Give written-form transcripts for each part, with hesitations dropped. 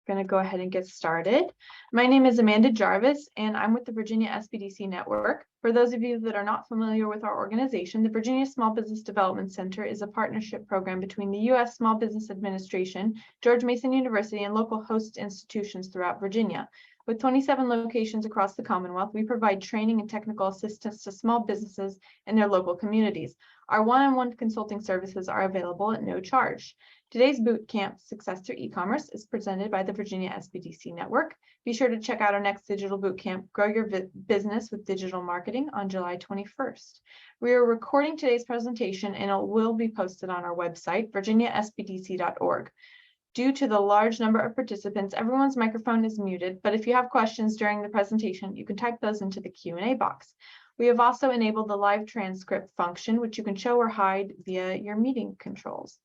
Going to go ahead and get started. My name is Amanda Jarvis, and I'm with the Virginia SBDC Network. For those of you that are not familiar with our organization, the Virginia Small Business Development Center is a partnership program between the U.S. Small Business Administration, George Mason University, and local host institutions throughout Virginia. With 27 locations across the Commonwealth, we provide training and technical assistance to small businesses in their local communities. Our one-on-one consulting services are available at no charge. Today's boot camp, Success Through E-commerce, is presented by the Virginia SBDC Network. Be sure to check out our next digital boot camp, Grow Your Business with Digital Marketing, on July 21st. We are recording today's presentation and it will be posted on our website, virginiasbdc.org. Due to the large number of participants, everyone's microphone is muted, but if you have questions during the presentation, you can type those into the Q&A box. We have also enabled the live transcript function, which you can show or hide via your meeting controls.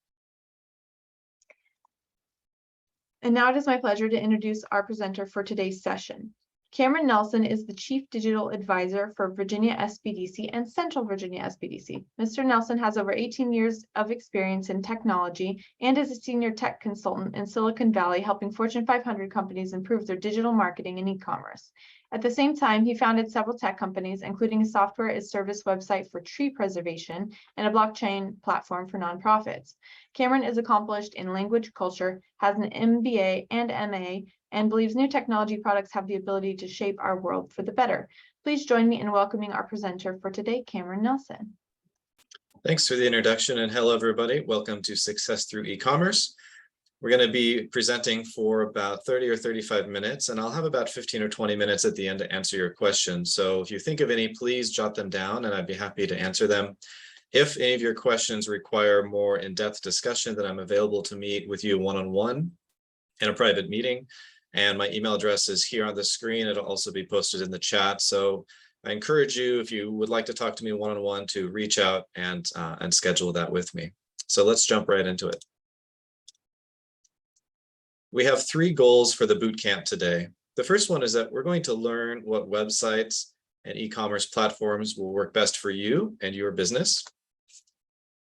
And now it is my pleasure to introduce our presenter for today's session. Cameron Nelson is the Chief Digital Advisor for Virginia SBDC and Central Virginia SBDC. Mr. Nelson has over 18 years of experience in technology and is a senior tech consultant in Silicon Valley, helping Fortune 500 companies improve their digital marketing and e-commerce. At the same time, he founded several tech companies, including a software as service website for tree preservation and a blockchain platform for nonprofits. Cameron is accomplished in language culture, has an MBA and MA, and believes new technology products have the ability to shape our world for the better. Please join me in welcoming our presenter for today, Cameron Nelson. Thanks for the introduction, and hello, everybody. Welcome to Success Through E-commerce. We're going to be presenting for about 30 or 35 minutes, and I'll have about 15 or 20 minutes at the end to answer your questions. So if you think of any, please jot them down, and I'd be happy to answer them. If any of your questions require more in-depth discussion, then I'm available to meet with you one-on-one in a private meeting. And my email address is here on the screen. It'll also be posted in the chat. So I encourage you, if you would like to talk to me one-on-one, to reach out and schedule that with me. So let's jump right into it. We have 3 goals for the bootcamp today. The first one is that we're going to learn what websites and e-commerce platforms will work best for you and your business.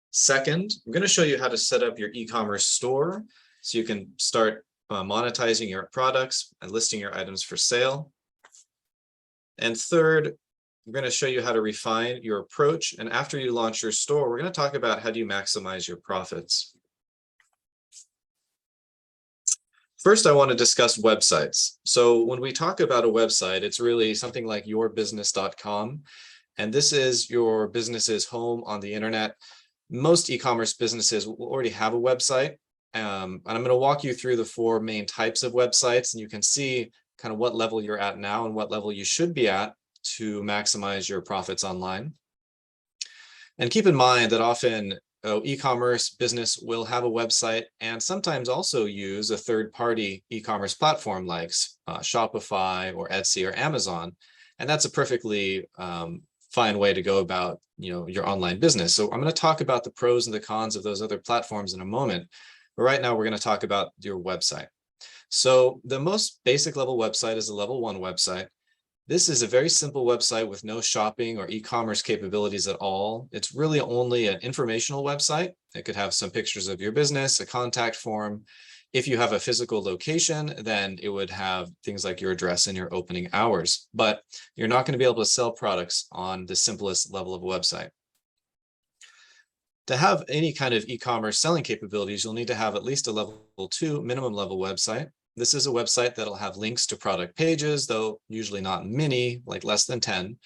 Second, I'm going to show you how to set up your e-commerce store so you can start monetizing your products and listing your items for sale. And third, I'm going to show you how to refine your approach. And after you launch your store, we're going to talk about how do you maximize your profits. First, I want to discuss websites. So when we talk about a website, it's really something like yourbusiness.com. And this is your business's home on the internet. Most e-commerce businesses will already have a website. And I'm going to walk you through the 4 main types of websites, and you can see kind of what level you're at now and what level you should be at to maximize your profits online. And keep in mind that often e-commerce business will have a website and sometimes also use a third-party e-commerce platform like Shopify or Etsy or Amazon. And that's a perfectly fine way to go about your online business. So I'm going to talk about the pros and the cons of those other platforms in a moment. But right now, we're going to talk about your website. So the most basic level website is a level 1 website. This is a very simple website with no shopping or e-commerce capabilities at all. It's really only an informational website. It could have some pictures of your business, a contact form. If you have a physical location, then it would have things like your address and your opening hours. But you're not going to be able to sell products on the simplest level of a website. To have any kind of e-commerce selling capabilities, you'll need to have at least a level 2 minimum level website. This is a website that'll have links to product pages, though usually not many, like less than 10.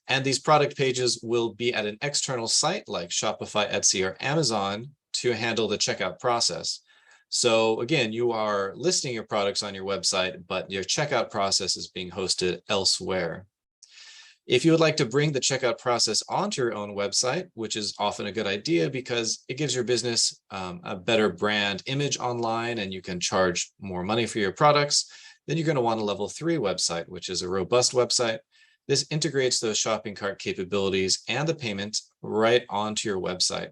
And these product pages will be at an external site like Shopify, Etsy, or Amazon to handle the checkout process. So again, you are listing your products on your website, but your checkout process is being hosted elsewhere. If you would like to bring the checkout process onto your own website, which is often a good idea because it gives your business a better brand image online and you can charge more money for your products, then you're going to want a level 3 website, which is a robust website. This integrates those shopping cart capabilities and the payment right onto your website.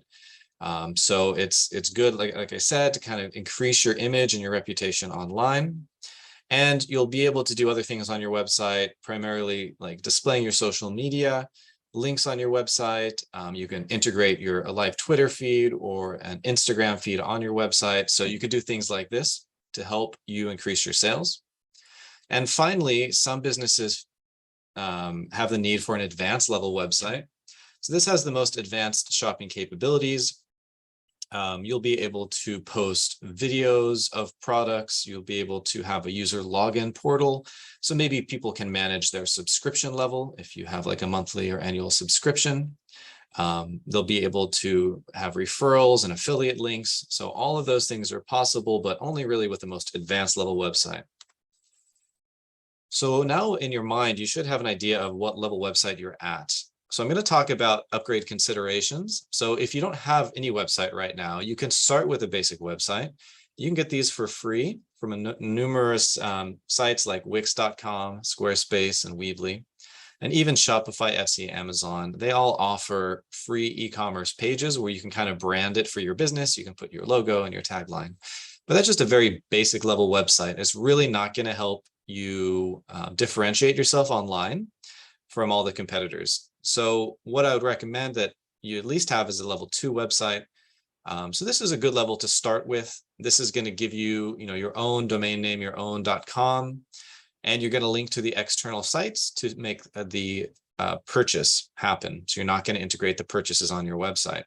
So it's good, like I said, to kind of increase your image and your reputation online. And you'll be able to do other things on your website, primarily like displaying your social media, links on your website. You can integrate a live Twitter feed or an Instagram feed on your website. So you could do things like this to help you increase your sales. And finally, some businesses have the need for an advanced level website. So this has the most advanced shopping capabilities. You'll be able to post videos of products. You'll be able to have a user login portal. So maybe people can manage their subscription level if you have like a monthly or annual subscription. They'll be able to have referrals and affiliate links. So all of those things are possible, but only really with the most advanced level website. So now in your mind, you should have an idea of what level website you're at. So I'm going to talk about upgrade considerations. So if you don't have any website right now, you can start with a basic website. You can get these for free from numerous sites like Wix.com, Squarespace, and Weebly, and even Shopify, Etsy, Amazon. They all offer free e-commerce pages where you can kind of brand it for your business. You can put your logo and your tagline. But that's just a very basic level website. It's really not going to help you differentiate yourself online from all the competitors. So what I would recommend that you at least have is a level 2 website. So this is a good level to start with. This is going to give you, your own domain name, your own .com, and you're going to link to the external sites to make the purchase happen. So you're not going to integrate the purchases on your website.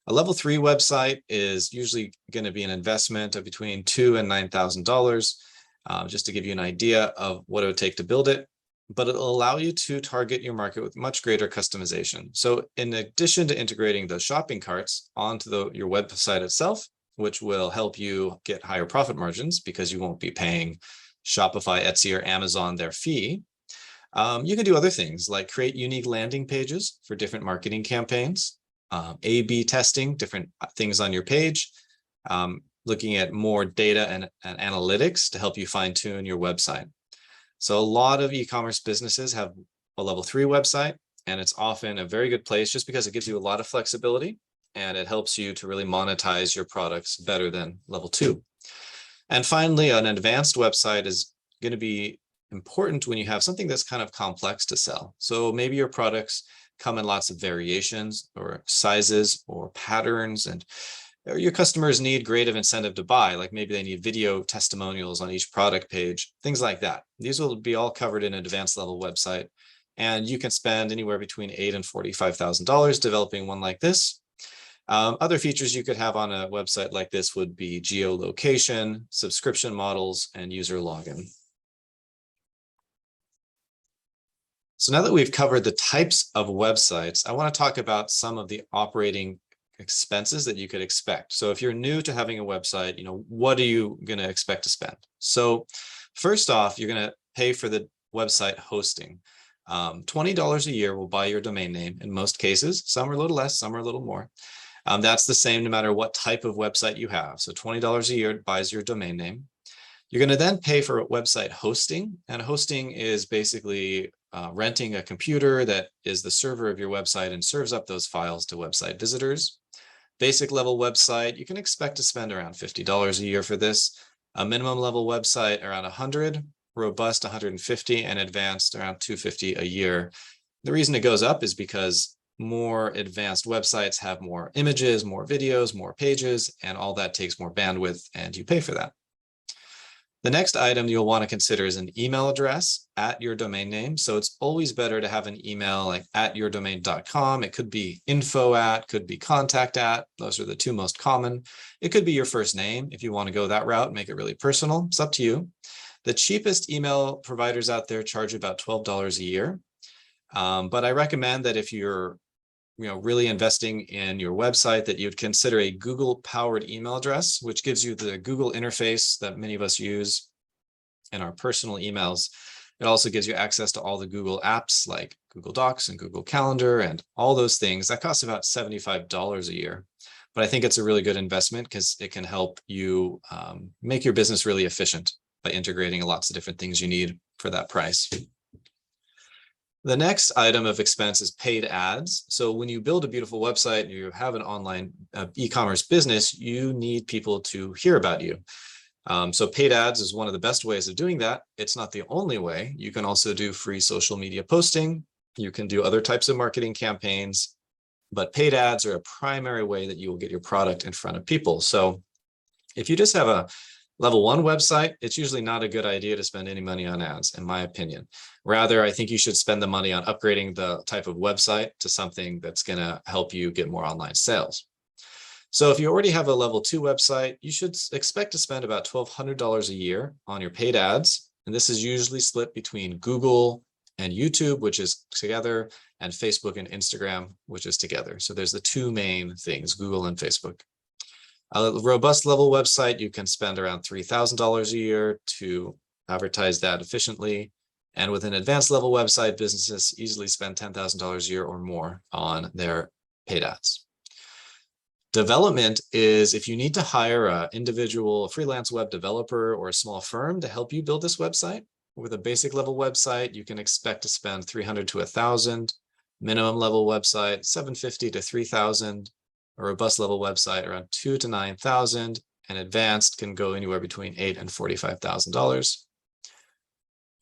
A level 3 website is usually going to be an investment of between $2,000 and $9,000, just to give you an idea of what it would take to build it. But it'll allow you to target your market with much greater customization. So in addition to integrating the shopping carts onto your website itself, which will help you get higher profit margins because you won't be paying Shopify, Etsy, or Amazon their fee, you can do other things like create unique landing pages for different marketing campaigns, A/B testing different things on your page, looking at more data and analytics to help you fine-tune your website. So a lot of e-commerce businesses have a level 3 website, and it's often a very good place just because it gives you a lot of flexibility and it helps you to really monetize your products better than level 2. And finally, an advanced website is going to be important when you have something that's kind of complex to sell. So maybe your products come in lots of variations or sizes or patterns, and your customers need creative incentive to buy, like maybe they need video testimonials on each product page, things like that. These will be all covered in an advanced level website, and you can spend anywhere between $8,000 and $45,000 developing one like this. Other features you could have on a website like this would be geolocation, subscription models, and user login. So now that we've covered the types of websites, I want to talk about some of the operating expenses that you could expect. So if you're new to having a website, what are you going to expect to spend? So first off, you're going to pay for the website hosting. $20 a year will buy your domain name in most cases. Some are a little less, some are a little more. That's the same no matter what type of website you have. So $20 a year buys your domain name. You're going to then pay for website hosting, and hosting is basically renting a computer that is the server of your website and serves up those files to website visitors. Basic level website, you can expect to spend around $50 a year for this. A minimum level website around $100, robust $150, and advanced around $250 a year. The reason it goes up is because more advanced websites have more images, more videos, more pages, and all that takes more bandwidth, and you pay for that. The next item you'll want to consider is an email address at your domain name. So it's always better to have an email like @yourdomain.com. It could be info at, could be contact at. Those are the two most common. It could be your first name if you want to go that route, make it really personal. It's up to you. The cheapest email providers out there charge about $12 a year. But I recommend that if you're really investing in your website, that you'd consider a Google-powered email address, which gives you the Google interface that many of us use in our personal emails. It also gives you access to all the Google apps like Google Docs and Google Calendar and all those things. That costs about $75 a year. But I think it's a really good investment because it can help you make your business really efficient by integrating lots of different things you need for that price. The next item of expense is paid ads. So when you build a beautiful website and you have an online e-commerce business, you need people to hear about you. So paid ads is one of the best ways of doing that. It's not the only way. You can also do free social media posting. You can do other types of marketing campaigns, but paid ads are a primary way that you will get your product in front of people. So If you just have a level 1 website, it's usually not a good idea to spend any money on ads, in my opinion. Rather, I think you should spend the money on upgrading the type of website to something that's going to help you get more online sales. So if you already have a level 2 website, you should expect to spend about $1,200 a year on your paid ads. And this is usually split between Google and YouTube, which is together, and Facebook and Instagram, which is together. So there's the two main things, Google and Facebook. A robust level website, you can spend around $3,000 a year to advertise that efficiently. And with an advanced level website, businesses easily spend $10,000 a year or more on their paid ads. Development is if you need to hire an individual freelance web developer or a small firm to help you build this website. With a basic level website, you can expect to spend $300 to $1,000. Minimum level website, $750 to $3,000. A robust level website, around $2,000 to $9,000. And advanced can go anywhere between $8,000 and $45,000.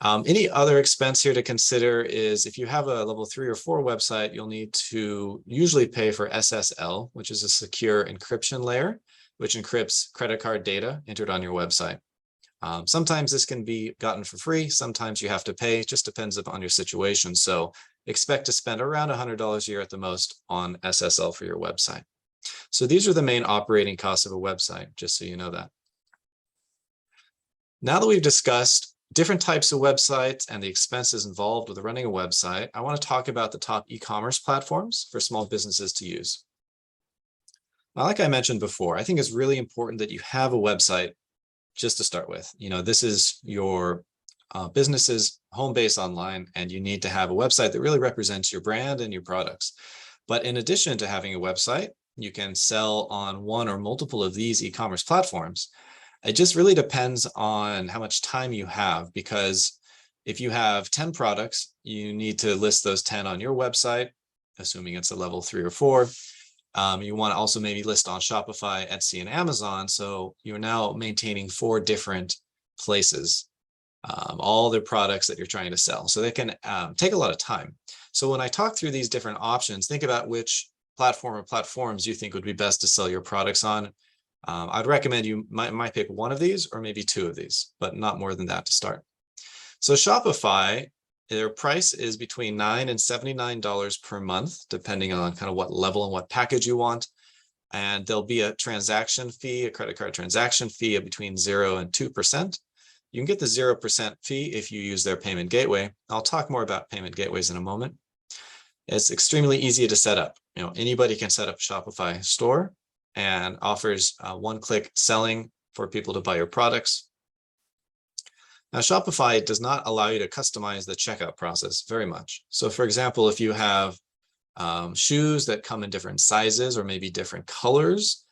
Any other expense here to consider is if you have a level 3 or 4 website, you'll need to usually pay for SSL, which is a secure encryption layer, which encrypts credit card data entered on your website. Sometimes this can be gotten for free. Sometimes you have to pay. It just depends upon your situation. So expect to spend around $100 a year at the most on SSL for your website. So these are the main operating costs of a website, just so you know that. Now that we've discussed different types of websites and the expenses involved with running a website, I want to talk about the top e-commerce platforms for small businesses to use. Now, like I mentioned before, I think it's really important that you have a website just to start with. This is your business's home base online, and you need to have a website that really represents your brand and your products. But in addition to having a website, you can sell on one or multiple of these e-commerce platforms. It just really depends on how much time you have, because if you have 10 products, you need to list those 10 on your website, assuming it's a level 3 or 4. You want to also maybe list on Shopify, Etsy, and Amazon. So you're now maintaining 4 different places, all the products that you're trying to sell. So they can take a lot of time. So when I talk through these different options, think about which platform or platforms you think would be best to sell your products on. I'd recommend you might pick one of these or maybe 2 of these, but not more than that to start. So Shopify, their price is between $9 and $79 per month, depending on kind of what level and what package you want. And there'll be a transaction fee, a credit card transaction fee of between 0 and 2%. You can get the 0% fee if you use their payment gateway. I'll talk more about payment gateways in a moment. It's extremely easy to set up. Anybody can set up a Shopify store and offers one-click selling for people to buy your products. Now, Shopify does not allow you to customize the checkout process very much. So for example, if you have shoes that come in different sizes or maybe different colors,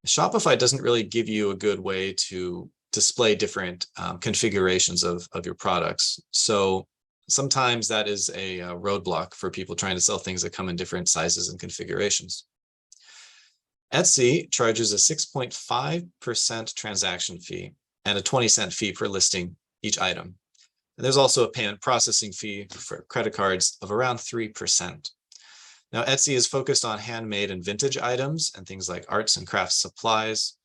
Shopify doesn't really give you a good way to display different configurations of your products. So sometimes that is a roadblock for people trying to sell things that come in different sizes and configurations. Etsy charges a 6.5% transaction fee and a 20-cent fee per listing each item. And there's also a payment processing fee for credit cards of around 3%. Now, Etsy is focused on handmade and vintage items and things like arts and crafts supplies.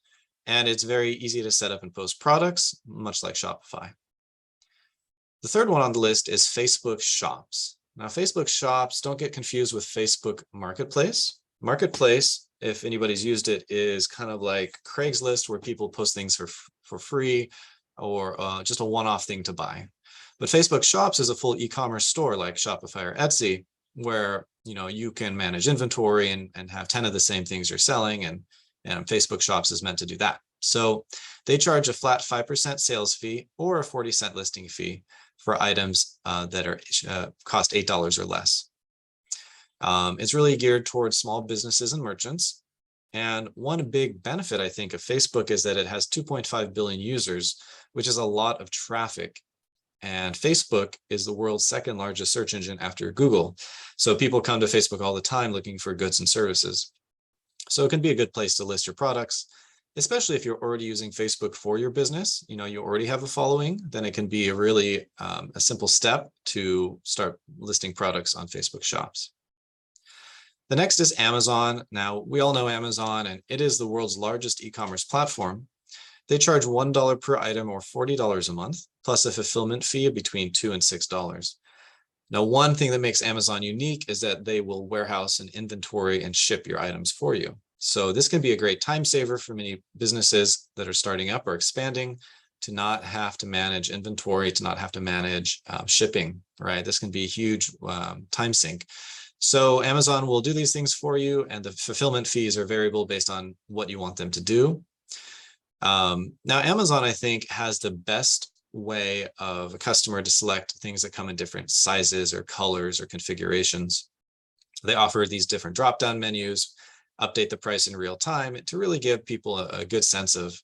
And it's very easy to set up and post products, much like Shopify. The third one on the list is Facebook Shops. Now, Facebook Shops, don't get confused with Facebook Marketplace. Marketplace, if anybody's used it, is kind of like Craigslist, where people post things for free or just a one-off thing to buy. But Facebook Shops is a full e-commerce store like Shopify or Etsy, where you can manage inventory and have 10 of the same things you're selling, and Facebook Shops is meant to do that. So they charge a flat 5% sales fee or a 40-cent listing fee for items that are cost $8 or less. It's really geared towards small businesses and merchants. And one big benefit, I think, of Facebook is that it has 2.5 billion users, which is a lot of traffic. And Facebook is the world's second largest search engine after Google. So people come to Facebook all the time looking for goods and services. So it can be a good place to list your products, especially if you're already using Facebook for your business. You already have a following, then it can be a really a simple step to start listing products on Facebook Shops. The next is Amazon. Now, we all know Amazon, and it is the world's largest e-commerce platform. They charge $1 per item or $40 a month, plus a fulfillment fee of between $2 and $6. Now, one thing that makes Amazon unique is that they will warehouse and inventory and ship your items for you. So this can be a great time saver for many businesses that are starting up or expanding, to not have to manage inventory, to not have to manage shipping, right? This can be a huge time sink. So Amazon will do these things for you, and the fulfillment fees are variable based on what you want them to do. Now, Amazon, I think, has the best way of a customer to select things that come in different sizes or colors or configurations. They offer these different drop-down menus, update the price in real time to really give people a good sense of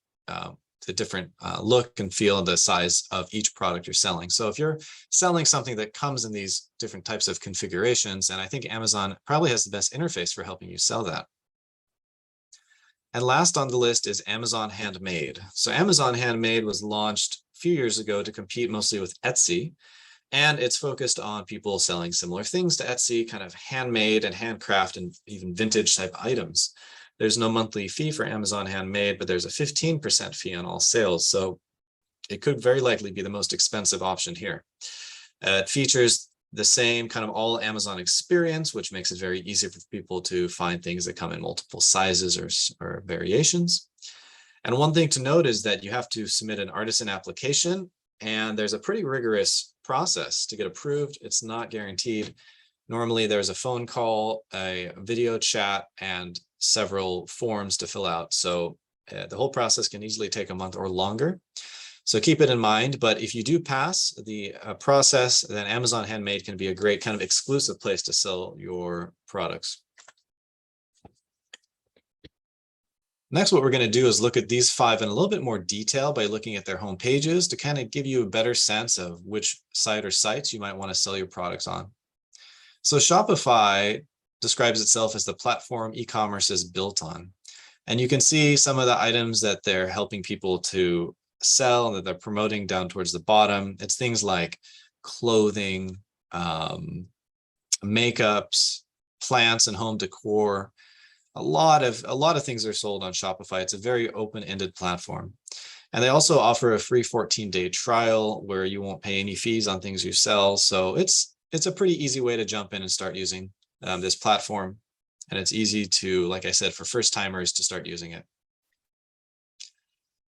the different look and feel and the size of each product you're selling. So if you're selling something that comes in these different types of configurations, and I think Amazon probably has the best interface for helping you sell that. And last on the list is Amazon Handmade. So Amazon Handmade was launched a few years ago to compete mostly with Etsy. And it's focused on people selling similar things to Etsy, kind of handmade and handcraft and even vintage type items. There's no monthly fee for Amazon Handmade, but there's a 15% fee on all sales. So it could very likely be the most expensive option here. It features the same kind of all Amazon experience, which makes it very easy for people to find things that come in multiple sizes or variations. And one thing to note is that you have to submit an artisan application, and there's a pretty rigorous process to get approved. It's not guaranteed. Normally there's a phone call, a video chat, and several forms to fill out. So the whole process can easily take a month or longer. So keep it in mind. But if you do pass the process, then Amazon Handmade can be a great kind of exclusive place to sell your products. Next, what we're going to do is look at these 5 in a little bit more detail by looking at their home pages to kind of give you a better sense of which site or sites you might want to sell your products on. So Shopify describes itself as the platform e-commerce is built on. And you can see some of the items that they're helping people to sell and that they're promoting down towards the bottom. It's things like clothing, makeups, plants and home decor. A lot of things are sold on Shopify. It's a very open-ended platform. And they also offer a free 14-day trial where you won't pay any fees on things you sell. So it's a pretty easy way to jump in and start using this platform. And it's easy to, like I said, for first timers to start using it.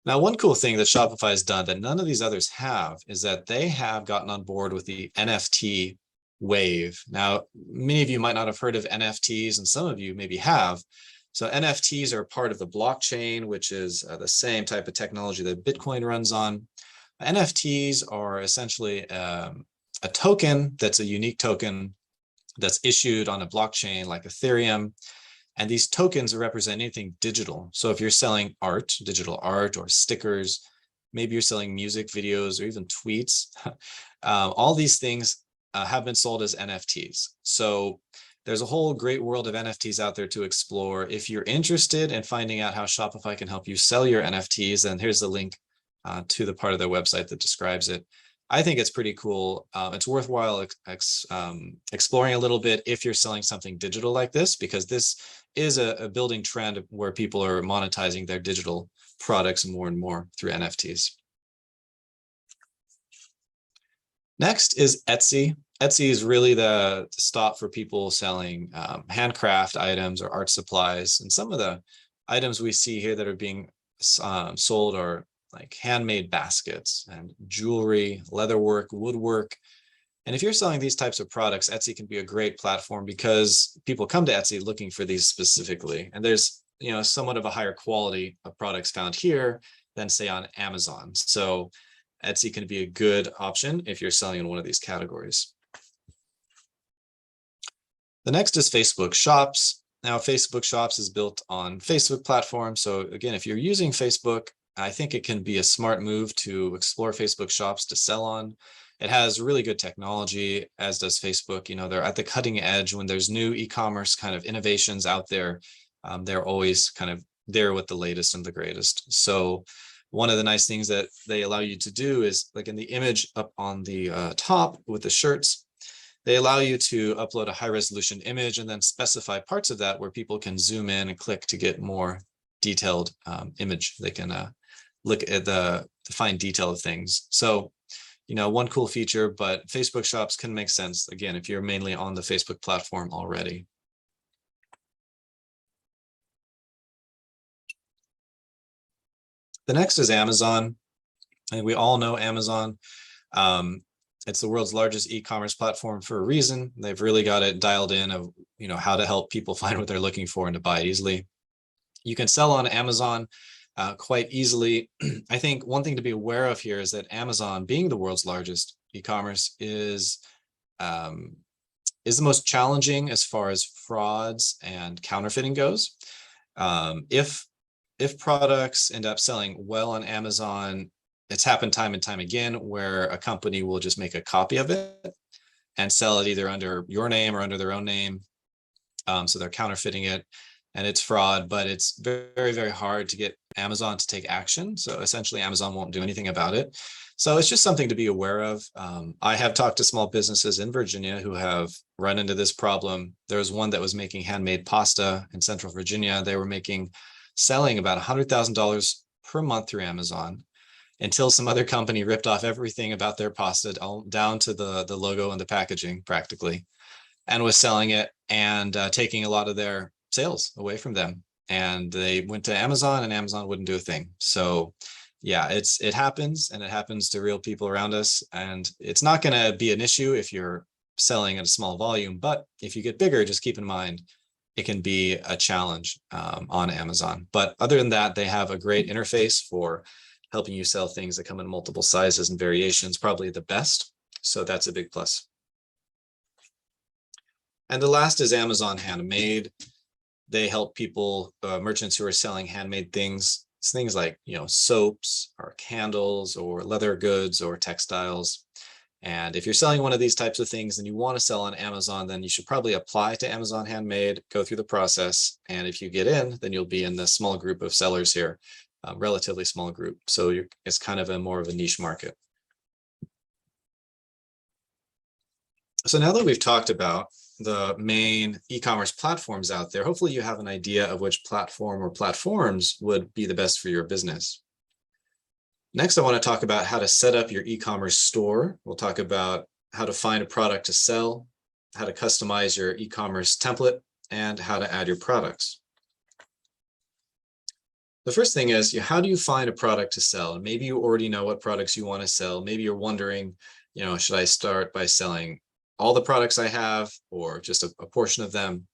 Now, one cool thing that Shopify has done that none of these others have is that they have gotten on board with the NFT wave. Now, many of you might not have heard of NFTs, and some of you maybe have. So NFTs are part of the blockchain, which is the same type of technology that Bitcoin runs on. NFTs are essentially a token that's a unique token that's issued on a blockchain like Ethereum. And these tokens represent anything digital. So if you're selling art, digital art or stickers, maybe you're selling music videos or even tweets, all these things have been sold as NFTs. So there's a whole great world of NFTs out there to explore. If you're interested in finding out how Shopify can help you sell your NFTs, then here's the link to the part of their website that describes it. I think it's pretty cool. It's worthwhile exploring a little bit if you're selling something digital like this, because this is a building trend where people are monetizing their digital products more and more through NFTs. Next is Etsy. Etsy is really the stop for people selling handcraft items or art supplies. And some of the items we see here that are being sold are like handmade baskets and jewelry, leatherwork, woodwork. And if you're selling these types of products, Etsy can be a great platform because people come to Etsy looking for these specifically. And there's, somewhat of a higher quality of products found here than say on Amazon. So Etsy can be a good option if you're selling in one of these categories. The next is Facebook Shops. Now, Facebook Shops is built on Facebook platform. So again, if you're using Facebook, I think it can be a smart move to explore Facebook Shops to sell on. It has really good technology, as does Facebook. They're at the cutting edge. When there's new e-commerce kind of innovations out there, they're always kind of there with the latest and the greatest. So one of the nice things that they allow you to do is, like in the image up on the top with the shirts, they allow you to upload a high resolution image and then specify parts of that where people can zoom in and click to get more detailed image they can look at the fine detail of things. So, one cool feature, but Facebook shops can make sense, again, if you're mainly on the Facebook platform already. The next is Amazon. And we all know Amazon. It's the world's largest e-commerce platform for a reason. They've really got it dialed in of, how to help people find what they're looking for and to buy easily. You can sell on Amazon quite easily. I think one thing to be aware of here is that Amazon, being the world's largest e-commerce, is the most challenging as far as frauds and counterfeiting goes. If products end up selling well on Amazon, it's happened time and time again where a company will just make a copy of it and sell it either under your name or under their own name. So they're counterfeiting it and it's fraud, but it's very, very hard to get Amazon to take action. So essentially Amazon won't do anything about it. So it's just something to be aware of. I have talked to small businesses in Virginia who have run into this problem. There was one that was making handmade pasta in Central Virginia. They were selling about $100,000 per month through Amazon, until some other company ripped off everything about their pasta down to the logo and the packaging practically, and was selling it and taking a lot of their sales away from them. And they went to Amazon and Amazon wouldn't do a thing. So yeah, it happens, and it happens to real people around us. And it's not going to be an issue if you're selling at a small volume, but if you get bigger, just keep in mind it can be a challenge on Amazon. But other than that, they have a great interface for helping you sell things that come in multiple sizes and variations, probably the best. So that's a big plus. And the last is Amazon Handmade. They help people, merchants who are selling handmade things. It's things like, soaps or candles or leather goods or textiles. And if you're selling one of these types of things and you want to sell on Amazon, then you should probably apply to Amazon Handmade, go through the process. And if you get in, then you'll be in the small group of sellers here. Relatively small group. So it's kind of more of a niche market. So now that we've talked about the main e-commerce platforms out there, hopefully you have an idea of which platform or platforms would be the best for your business. Next, I want to talk about how to set up your e-commerce store. We'll talk about how to find a product to sell, how to customize your e-commerce template, and how to add your products. The first thing is, how do you find a product to sell? And maybe you already know what products you want to sell. Maybe you're wondering, should I start by selling all the products I have or just a portion of them?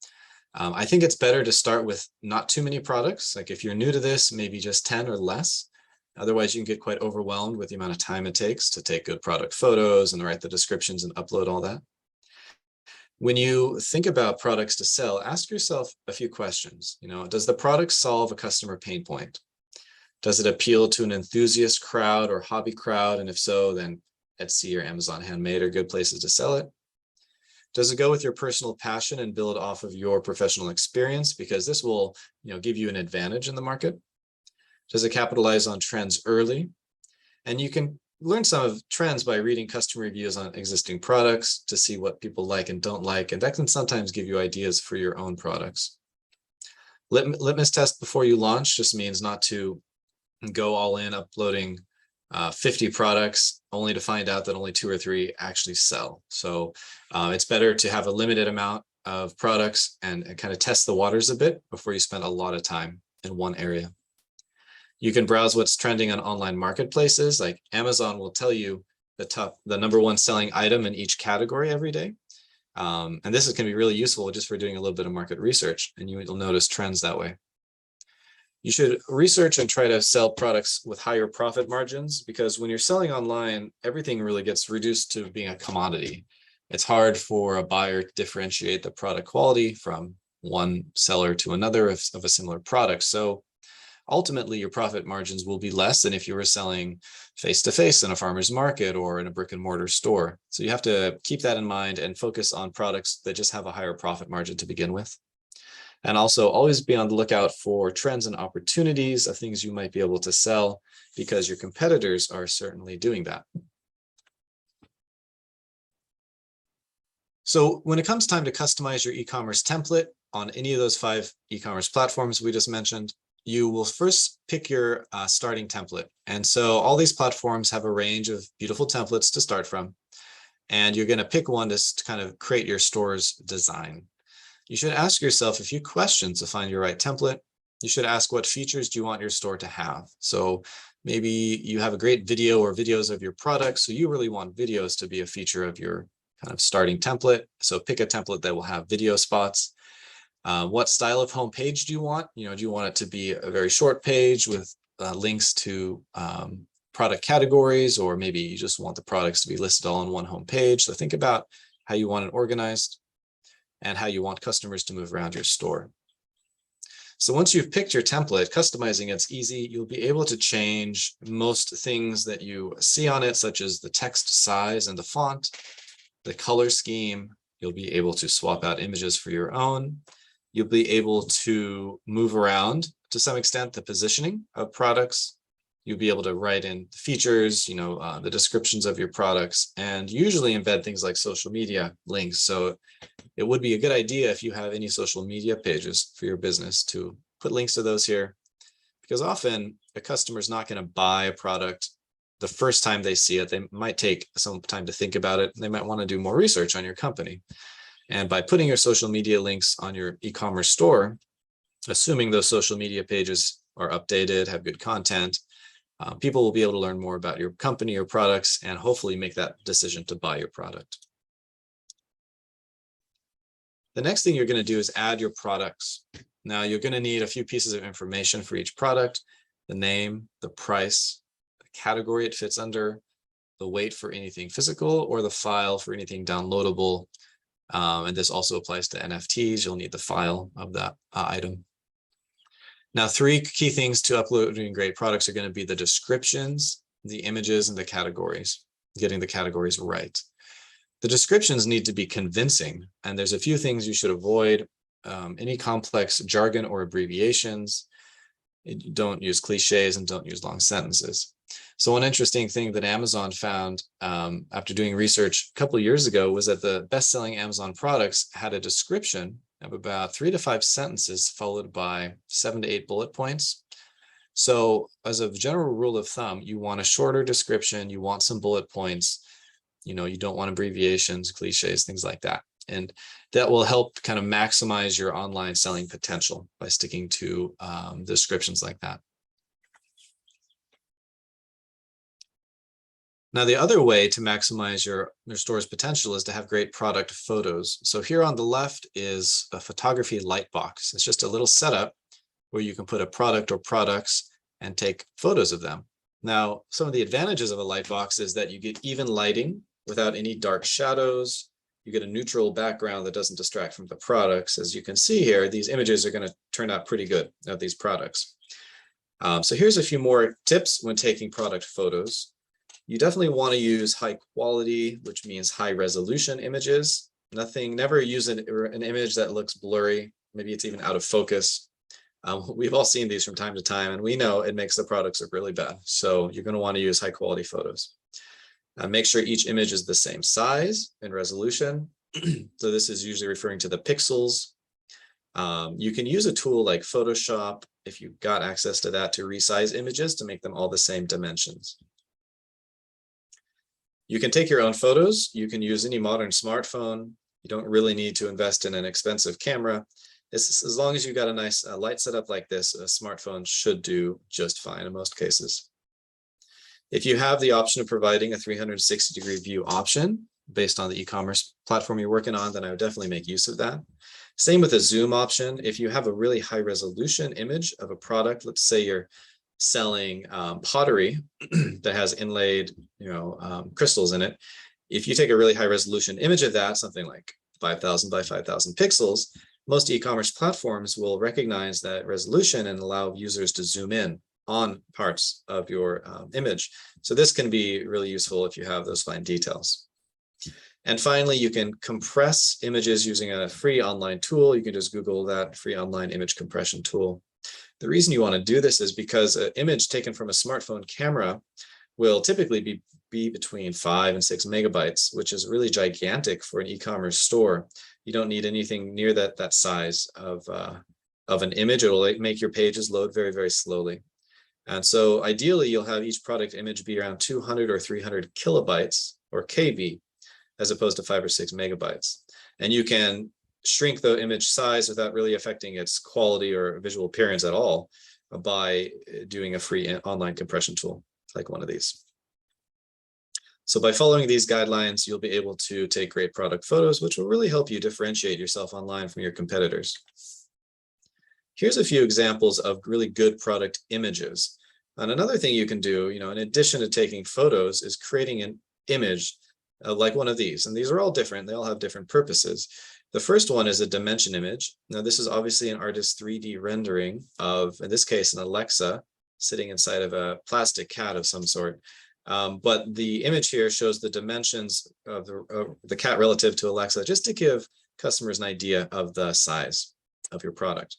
I think it's better to start with not too many products. Like if you're new to this, maybe just 10 or less. Otherwise, you can get quite overwhelmed with the amount of time it takes to take good product photos and write the descriptions and upload all that. When you think about products to sell, ask yourself a few questions. Does the product solve a customer pain point? Does it appeal to an enthusiast crowd or hobby crowd? And if so, then Etsy or Amazon Handmade are good places to sell it. Does it go with your personal passion and build off of your professional experience? Because this will, give you an advantage in the market. Does it capitalize on trends early? And you can learn some of trends by reading customer reviews on existing products to see what people like and don't like. And that can sometimes give you ideas for your own products. Litmus test before you launch just means not to go all in uploading 50 products only to find out that only 2 or 3 actually sell. So it's better to have a limited amount of products and kind of test the waters a bit before you spend a lot of time in one area. You can browse what's trending on online marketplaces. Like Amazon will tell you the number 1 selling item in each category every day. And this is going to be really useful just for doing a little bit of market research, and you'll notice trends that way. You should research and try to sell products with higher profit margins, because when you're selling online, everything really gets reduced to being a commodity. It's hard for a buyer to differentiate the product quality from one seller to another of a similar product. So ultimately, your profit margins will be less than if you were selling face-to-face in a farmer's market or in a brick and mortar store. So you have to keep that in mind and focus on products that just have a higher profit margin to begin with. And also always be on the lookout for trends and opportunities of things you might be able to sell, because your competitors are certainly doing that. So when it comes time to customize your e-commerce template on any of those 5 e-commerce platforms we just mentioned, you will first pick your starting template. And so all these platforms have a range of beautiful templates to start from. And you're going to pick one to kind of create your store's design. You should ask yourself a few questions to find your right template. You should ask, what features do you want your store to have? So maybe you have a great video or videos of your products, so you really want videos to be a feature of your kind of starting template. So pick a template that will have video spots. What style of home page do you want? Do you want it to be a very short page with links to product categories, or maybe you just want the products to be listed all on one home page? So think about how you want it organized and how you want customers to move around your store. So once you've picked your template, customizing it's easy. You'll be able to change most things that you see on it, such as the text size and the font, the color scheme. You'll be able to swap out images for your own. You'll be able to move around to some extent the positioning of products. You'll be able to write in the features, the descriptions of your products, and usually embed things like social media links. So it would be a good idea if you have any social media pages for your business to put links to those here, because often a customer is not going to buy a product the first time they see it. They might take some time to think about it. They might want to do more research on your company. And by putting your social media links on your e-commerce store, assuming those social media pages are updated, have good content, people will be able to learn more about your company or products and hopefully make that decision to buy your product. The next thing you're going to do is add your products. Now you're going to need a few pieces of information for each product: the name, the price, the category it fits under, the weight for anything physical, or the file for anything downloadable. And this also applies to NFTs. You'll need the file of that item. Now, 3 key things to uploading great products are going to be the descriptions, the images, and the categories, getting the categories right. The descriptions need to be convincing, and there's a few things you should avoid. Any complex jargon or abbreviations. Don't use cliches and don't use long sentences. So one interesting thing that Amazon found after doing research a couple of years ago was that the best-selling Amazon products had a description of about 3 to 5 sentences followed by 7 to 8 bullet points. So as a general rule of thumb, you want a shorter description, you want some bullet points, you don't want abbreviations, cliches, things like that. And that will help kind of maximize your online selling potential by sticking to descriptions like that. Now, the other way to maximize your store's potential is to have great product photos. So here on the left is a photography light box. It's just a little setup where you can put a product or products and take photos of them. Now, some of the advantages of a light box is that you get even lighting without any dark shadows. You get a neutral background that doesn't distract from the products. As you can see here, these images are going to turn out pretty good of these products. So here's a few more tips when taking product photos. You definitely want to use high quality, which means high resolution images. Never use an image that looks blurry. Maybe it's even out of focus. We've all seen these from time to time, and we know it makes the products look really bad. So you're going to want to use high quality photos. Make sure each image is the same size and resolution. So this is usually referring to the pixels. You can use a tool like Photoshop, if you've got access to that, to resize images to make them all the same dimensions. You can take your own photos. You can use any modern smartphone. You don't really need to invest in an expensive camera. As long as you've got a nice light setup like this, a smartphone should do just fine in most cases. If you have the option of providing a 360-degree view option based on the e-commerce platform you're working on, then I would definitely make use of that. Same with the zoom option. If you have a really high resolution image of a product, let's say you're selling pottery that has inlaid crystals in it. If you take a really high resolution image of that, something like 5,000 by 5,000 pixels, most e-commerce platforms will recognize that resolution and allow users to zoom in on parts of your image. So this can be really useful if you have those fine details. And finally, you can compress images using a free online tool. You can just Google that free online image compression tool. The reason you want to do this is because an image taken from a smartphone camera will typically be between 5 and 6 megabytes, which is really gigantic for an e-commerce store. You don't need anything near that size of of an image. It'll make your pages load very, very slowly. And so ideally, you'll have each product image be around 200 or 300 kilobytes or KB, as opposed to 5 or 6 megabytes. And you can shrink the image size without really affecting its quality or visual appearance at all by doing a free online compression tool like one of these. So by following these guidelines, you'll be able to take great product photos, which will really help you differentiate yourself online from your competitors. Here's a few examples of really good product images. And another thing you can do, in addition to taking photos, is creating an image like one of these. And these are all different. They all have different purposes. The first one is a dimension image. Now, this is obviously an artist's 3D rendering of, in this case, an Alexa sitting inside of a plastic cat of some sort. But the image here shows the dimensions of the cat relative to Alexa, just to give customers an idea of the size of your product.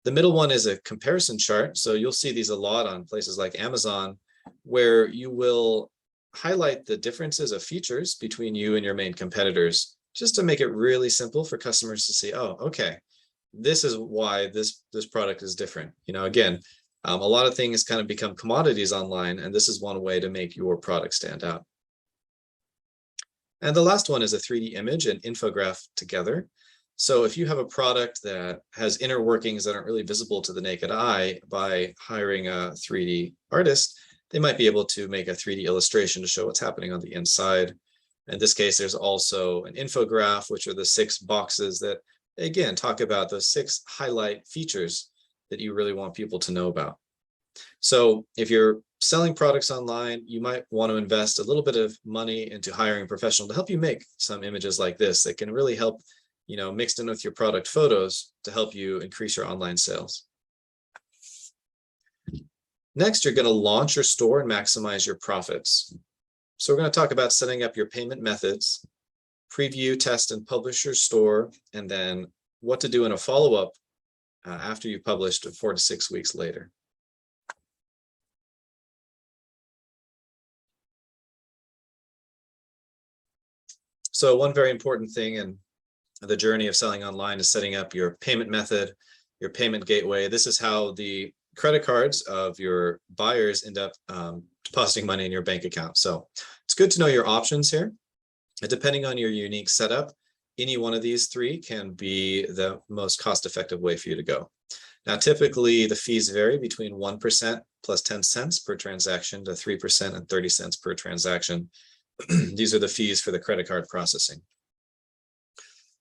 The middle one is a comparison chart. So you'll see these a lot on places like Amazon, where you will highlight the differences of features between you and your main competitors, just to make it really simple for customers to see, oh, okay, this is why this product is different. Again, a lot of things kind of become commodities online, and this is one way to make your product stand out. And the last one is a 3D image and infograph together. So if you have a product that has inner workings that aren't really visible to the naked eye, by hiring a 3D artist, they might be able to make a 3D illustration to show what's happening on the inside. In this case, there's also an infograph, which are the 6 boxes that, again, talk about those 6 highlight features that you really want people to know about. So if you're selling products online, you might want to invest a little bit of money into hiring a professional to help you make some images like this that can really help, mixed in with your product photos to help you increase your online sales. Next, you're going to launch your store and maximize your profits. So we're going to talk about setting up your payment methods, preview, test, and publish your store, and then what to do in a follow-up after you've published 4 to 6 weeks later. So one very important thing in the journey of selling online is setting up your payment method, your payment gateway. This is how the credit cards of your buyers end up depositing money in your bank account. So it's good to know your options here. And depending on your unique setup, any one of these 3 can be the most cost-effective way for you to go. Now, typically the fees vary between 1% plus 10 cents per transaction to 3% and 30 cents per transaction. These are the fees for the credit card processing.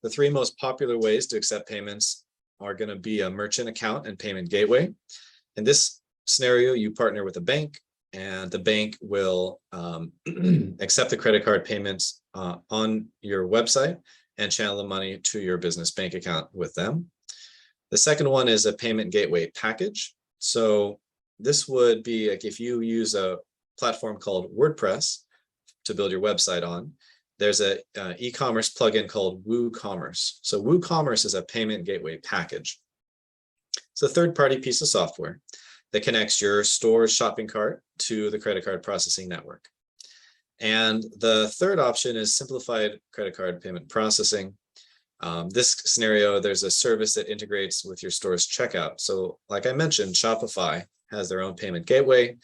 The 3 most popular ways to accept payments are going to be a merchant account and payment gateway. In this scenario, you partner with a bank, and the bank will accept the credit card payments on your website and channel the money to your business bank account with them. The second one is a payment gateway package. So this would be like if you use a platform called WordPress to build your website on, there's a e-commerce plugin called WooCommerce. So WooCommerce is a payment gateway package. It's a third-party piece of software that connects your store's shopping cart to the credit card processing network. And the third option is simplified credit card payment processing. This scenario, there's a service that integrates with your store's checkout. So like I mentioned, Shopify has their own payment gateway.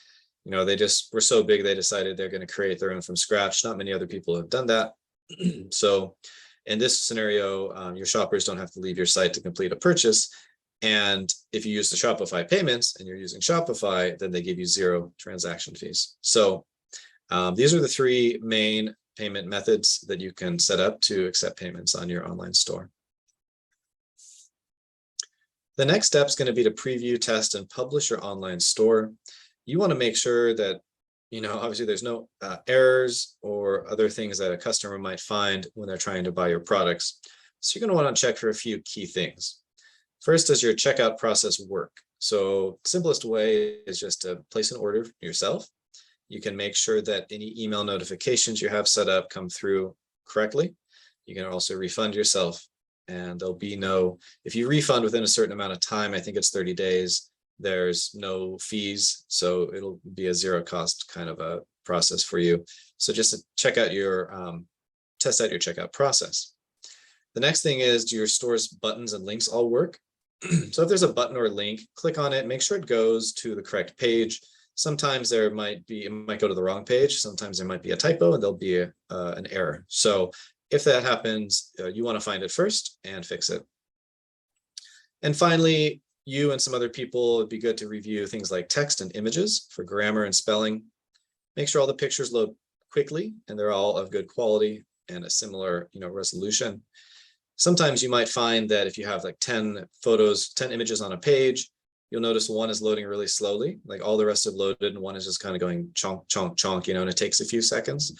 They just were so big, they decided they're going to create their own from scratch. Not many other people have done that. So in this scenario, your shoppers don't have to leave your site to complete a purchase. And if you use the Shopify payments and you're using Shopify, then they give you 0 transaction fees. So these are the 3 main payment methods that you can set up to accept payments on your online store. The next step is going to be to preview, test, and publish your online store. You want to make sure that, obviously there's no errors or other things that a customer might find when they're trying to buy your products. So you're going to want to check for a few key things. First, does your checkout process work? So the simplest way is just to place an order yourself. You can make sure that any email notifications you have set up come through correctly. You can also refund yourself, and there'll be if you refund within a certain amount of time, I think it's 30 days, there's no fees. So it'll be a 0 cost kind of a process for you. So just to check out test out your checkout process. The next thing is, do your store's buttons and links all work? So if there's a button or a link, click on it, make sure it goes to the correct page. Sometimes it might go to the wrong page. Sometimes there might be a typo and there'll be an error. So if that happens, you want to find it first and fix it. And finally, you and some other people, it'd be good to review things like text and images for grammar and spelling. Make sure all the pictures load quickly and they're all of good quality and a similar, resolution. Sometimes you might find that if you have like 10 photos, 10 images on a page, you'll notice one is loading really slowly, like all the rest have loaded and one is just kind of going chonk, chonk, chonk, and it takes a few seconds.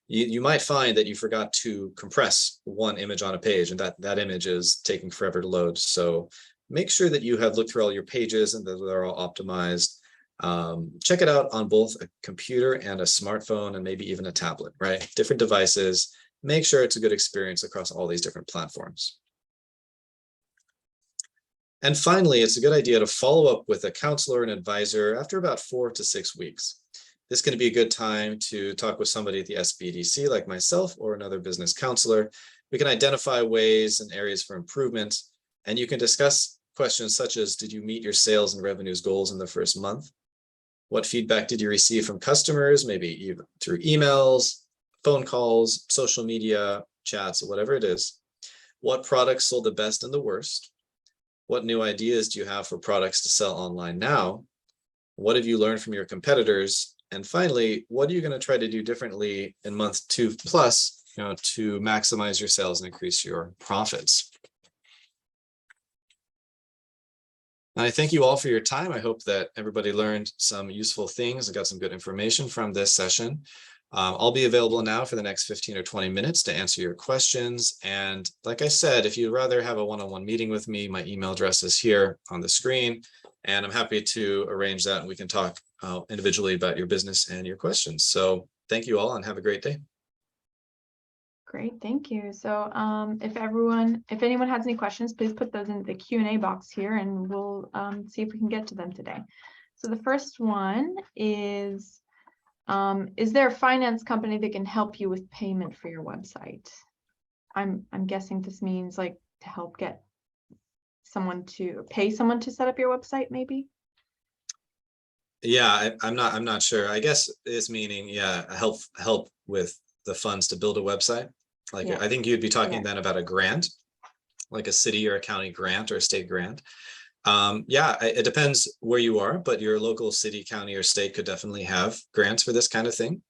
You might find that you forgot to compress one image on a page and that image is taking forever to load. So make sure that you have looked through all your pages and that they're all optimized. Check it out on both a computer and a smartphone and maybe even a tablet, right? Different devices. Make sure it's a good experience across all these different platforms. And finally, it's a good idea to follow up with a counselor and advisor after about 4 to 6 weeks. This can be a good time to talk with somebody at the SBDC like myself or another business counselor. We can identify ways and areas for improvement, and you can discuss questions such as, did you meet your sales and revenues goals in the first month? What feedback did you receive from customers, maybe even through emails, phone calls, social media, chats, whatever it is? What products sold the best and the worst? What new ideas do you have for products to sell online now? What have you learned from your competitors? And finally, what are you going to try to do differently in month 2 plus, to maximize your sales and increase your profits? I thank you all for your time. I hope that everybody learned some useful things and got some good information from this session. I'll be available now for the next 15 or 20 minutes to answer your questions. And like I said, if you'd rather have a one-on-one meeting with me, my email address is here on the screen, and I'm happy to arrange that and we can talk individually about your business and your questions. So thank you all and have a great day. Great, thank you. So if anyone has any questions, please put those into the Q&A box here and we'll see if we can get to them today. So the first one is there a finance company that can help you with payment for your website? I'm guessing this means like to help get someone to pay someone to set up your website, maybe? Yeah, I'm not sure. I guess it's meaning, help with the funds to build a website. Like, yeah. I think you'd be talking then about a grant, like a city or a county grant or a state grant. It depends where you are, but your local city, county, or state could definitely have grants for this kind of thing.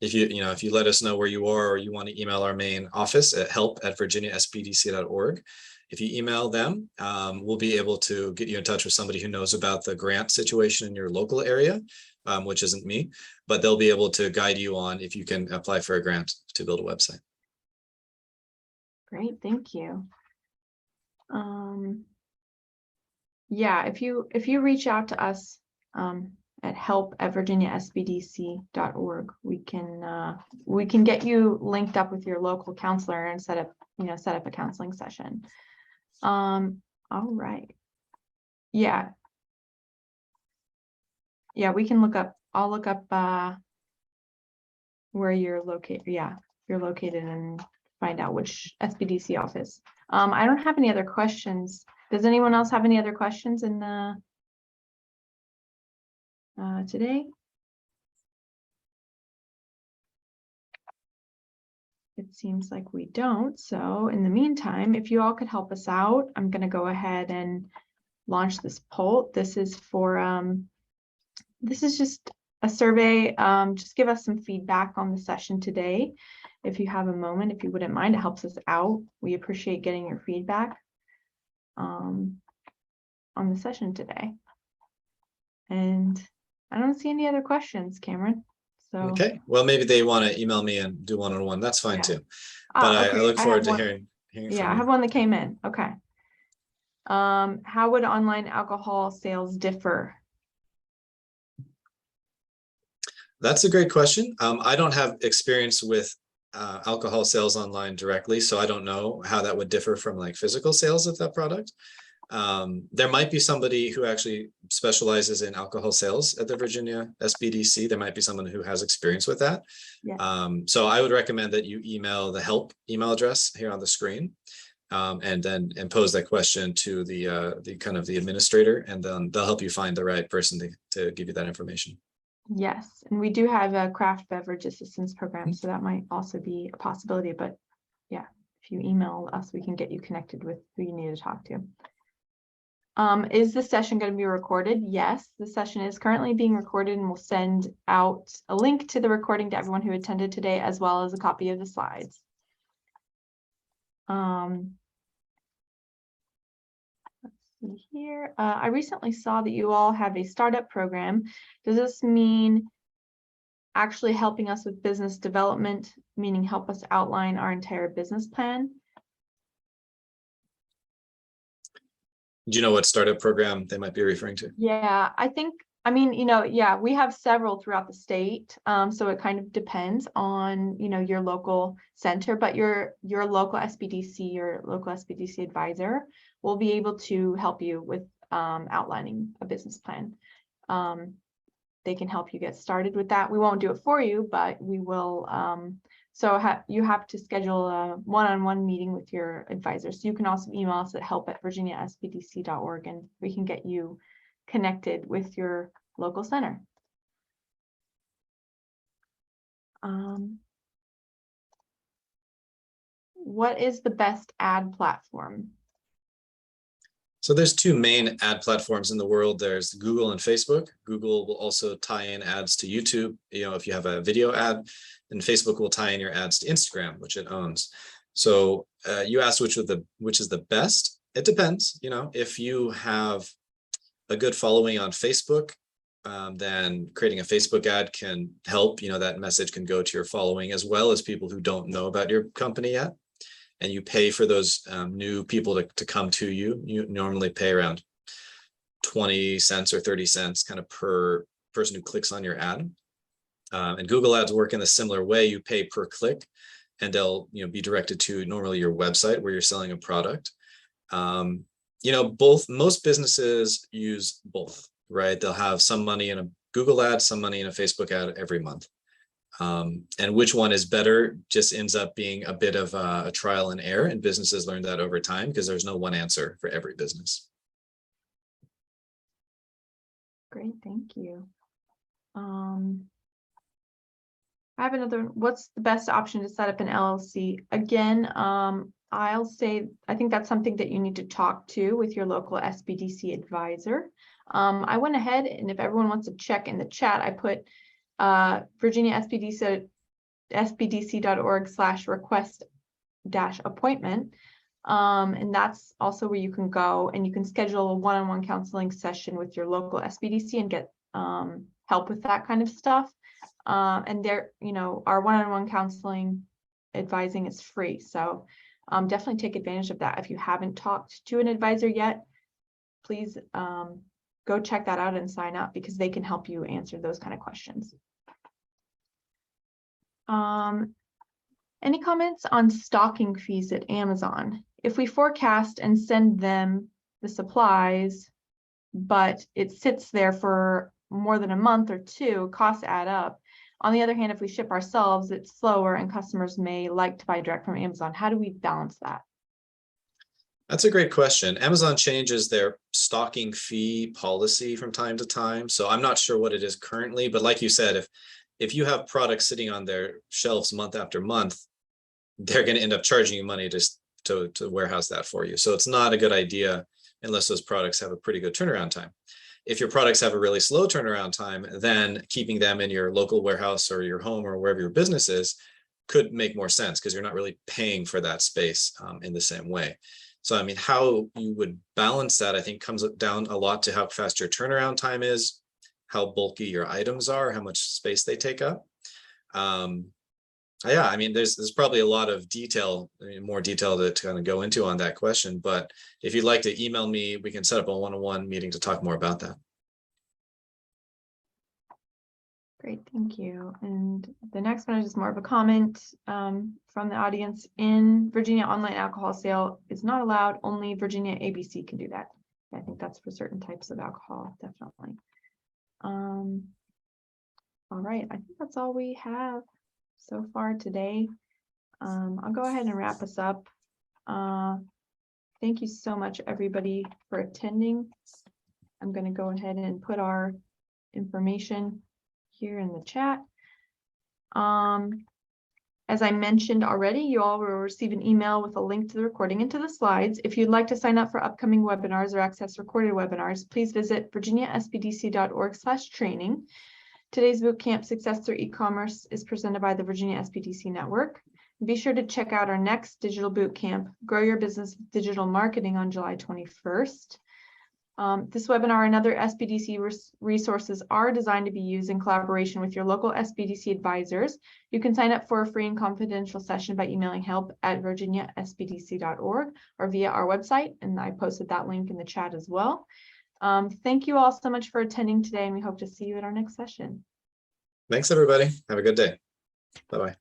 If you let us know where you are, or you want to email our main office at help@virginiaspdc.org. If you email them, we'll be able to get you in touch with somebody who knows about the grant situation in your local area, which isn't me, but they'll be able to guide you on if you can apply for a grant to build a website. Great, thank you. If you reach out to us at help@virginiaspdc.org, we can get you linked up with your local counselor and set up a counseling session. All right. Yeah, we can look up. I'll look up where you're located. Yeah, you're located and find out which SBDC office. I don't have any other questions. Does anyone else have any other questions in today? It seems like we don't. So in the meantime, if you all could help us out, I'm going to go ahead and launch this poll. This is just a survey. Just give us some feedback on the session today. If you have a moment, if you wouldn't mind, it helps us out. We appreciate getting your feedback on the session today. And I don't see any other questions, Cameron. So okay, well, maybe they want to email me and do one-on-one. That's fine too. But okay. I look forward to hearing from you. I have one that came in. Okay. How would online alcohol sales differ? That's a great question. I don't have experience with alcohol sales online directly, so I don't know how that would differ from like physical sales of that product. There might be somebody who actually specializes in alcohol sales at the Virginia SBDC. There might be someone who has experience with that. Yeah. So I would recommend that you email the help email address here on the screen. and then pose that question to the kind of the administrator, and then they'll help you find the right person to give you that information. Yes, and we do have a craft beverage assistance program, so that might also be a possibility. But yeah, if you email us, we can get you connected with who you need to talk to. Is the session going to be recorded? Yes, the session is currently being recorded, and we'll send out a link to the recording to everyone who attended today, as well as a copy of the slides. Let's see here. I recently saw that you all have a startup program. Does this mean actually helping us with business development, meaning help us outline our entire business plan? Do you know what startup program they might be referring to? Yeah, I mean, yeah, we have several throughout the state. So it kind of depends on, your local center, but your local SBDC, your local SBDC advisor will be able to help you with outlining a business plan. They can help you get started with that. We won't do it for you, but we will. So you have to schedule a one-on-one meeting with your advisor. So you can also email us at help@virginiaSBDC.org, and we can get you connected with your local center. What is the best ad platform? So there's two main ad platforms in the world. There's Google and Facebook. Google will also tie in ads to YouTube. If you have a video ad, and Facebook will tie in your ads to Instagram, which it owns. So you asked which is the best. It depends. If you have a good following on Facebook, then creating a Facebook ad can help. That message can go to your following as well as people who don't know about your company yet. And you pay for those new people to come to you. You normally pay around 20 cents or 30 cents kind of per person who clicks on your ad. And Google ads work in a similar way. You pay per click, and they'll be directed to normally your website where you're selling a product. Most businesses use both, right? They'll have some money in a Google ad, some money in a Facebook ad every month. And which one is better just ends up being a bit of a trial and error, and businesses learn that over time because there's no one answer for every business. Great, thank you. I have another one. What's the best option to set up an LLC? Again, I'll say, I think that's something that you need to talk to with your local SBDC advisor. I went ahead, and if everyone wants to check in the chat, I put Virginia SBDC.org/request-appointment. And that's also where you can go and you can schedule a one-on-one counseling session with your local SBDC and get help with that kind of stuff. And there, our one-on-one counseling advising is free. So definitely take advantage of that. If you haven't talked to an advisor yet, please go check that out and sign up, because they can help you answer those kind of questions. Any comments on stocking fees at Amazon? If we forecast and send them the supplies, but it sits there for more than a month or two, costs add up. On the other hand, if we ship ourselves, it's slower and customers may like to buy direct from Amazon. How do we balance that? That's a great question. Amazon changes their stocking fee policy from time to time. So I'm not sure what it is currently, but like you said, if you have products sitting on their shelves month after month, they're going to end up charging you money to warehouse that for you. So it's not a good idea unless those products have a pretty good turnaround time. If your products have a really slow turnaround time, then keeping them in your local warehouse or your home or wherever your business is could make more sense, because you're not really paying for that space in the same way. So, I mean, how you would balance that, I think, comes down a lot to how fast your turnaround time is, how bulky your items are, how much space they take up. Yeah, I mean, there's probably a lot of detail, more detail to kind of go into on that question. But if you'd like to email me, we can set up a one-on-one meeting to talk more about that. Great, thank you. And the next one is just more of a comment from the audience. In Virginia, online alcohol sale is not allowed. Only Virginia ABC can do that. I think that's for certain types of alcohol, definitely. All right, I think that's all we have so far today. I'll go ahead and wrap us up. Thank you so much, everybody, for attending. I'm going to go ahead and put our information here in the chat. As I mentioned already, you all will receive an email with a link to the recording and to the slides. If you'd like to sign up for upcoming webinars or access recorded webinars, please visit virginiaspdc.org/training. Today's bootcamp Success Through E-commerce is presented by the Virginia SBDC Network. Be sure to check out our next digital bootcamp, Grow Your Business with Digital Marketing, on July 21st. This webinar and other SBDC resources are designed to be used in collaboration with your local SBDC advisors. You can sign up for a free and confidential session by emailing help@virginiaspdc.org or via our website, and I posted that link in the chat as well. Thank you all so much for attending today, and we hope to see you at our next session. Thanks, everybody. Have a good day. Bye-bye.